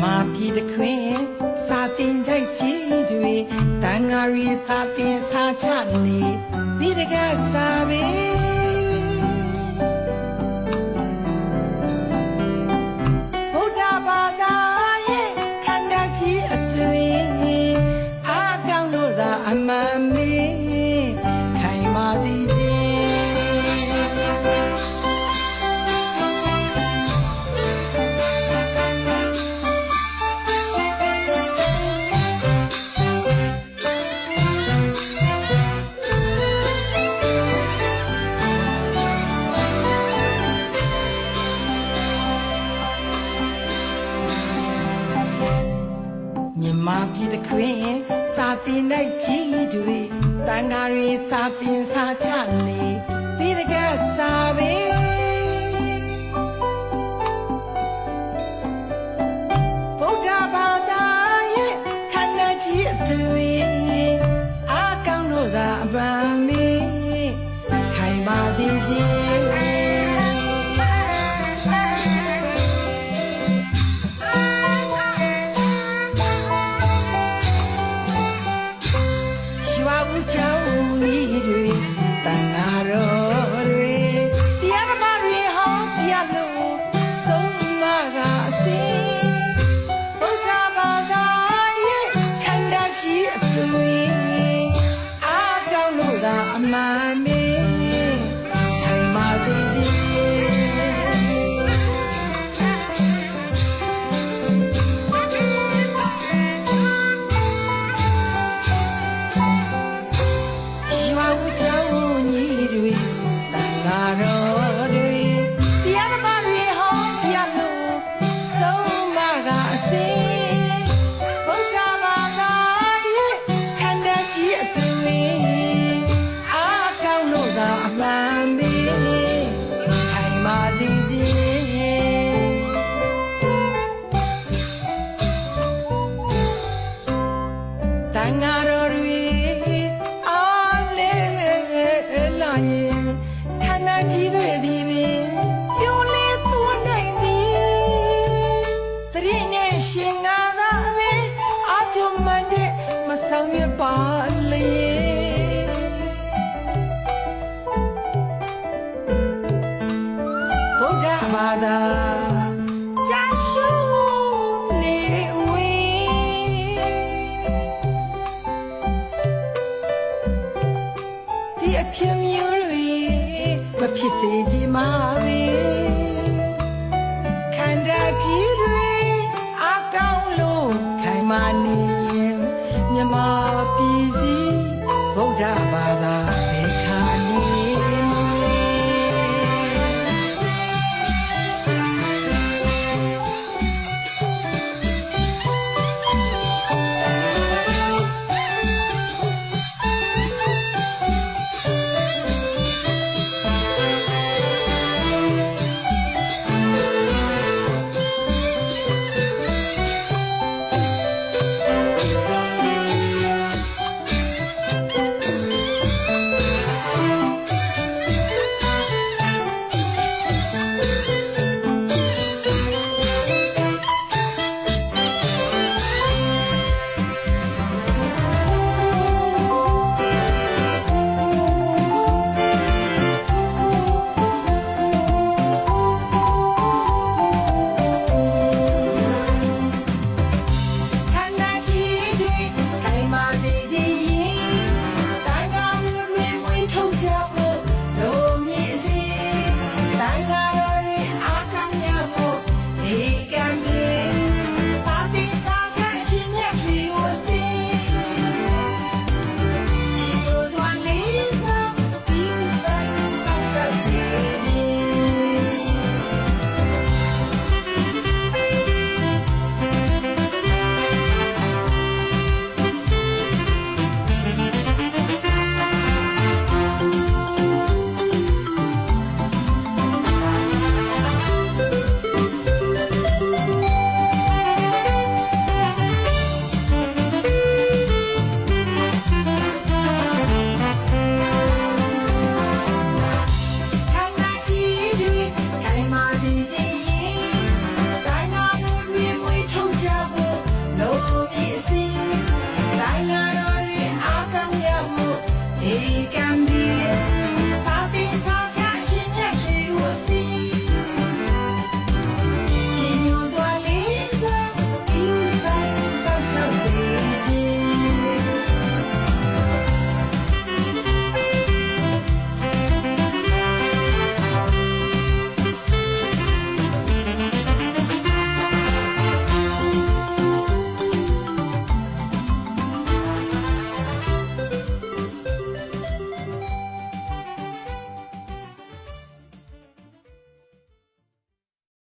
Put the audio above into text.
မြန်မာပြည်တစ်ခွင်စာတင်တိုက်ကြီးတွေတန်ဃာရီစာတင်စာချနေဒီတကစာပဲဗုဒ္ဓဘာသာရဲ့ခန္ဓာကြီးအသွင်အားကောင်းလို့သာအမှန်မေးခိုင်ပါစီခြင်းမြန်မာပြည်တစ်ခွင်စာတင်တိုက်ကြီးတွေတန်ဃာရီစာတင်စာချနေဒီတကစာပဲဗုဒ္ဓဘာသာရဲ့ခန္ဓာကြီးအသွင်အားကောင်းလို့သာအပန်းမီခိုင်ပါစေခြင်းကျောင်းကြီးတွေတန်ဃာတော်တွေတရားဓမ္မတွေဟောပြလို့ဆုံးမကအစီဗုဒ္ဓဘာသာရဲ့ခန္ဓာကြီးအသွင်အားကောင်းလို့သာအမှန်မေးထိုင်ပါစေခြင်းတန်ဃာတော်တွေအားလဲလာရင်ခန္ဓာကြီးတွေသည်ပင်ပြိုလဲသွန်းနိုင်သည်တတိနဲ့ရှင်ငါသာပဲအာချုံမတဲ့မဆောင်ရပါ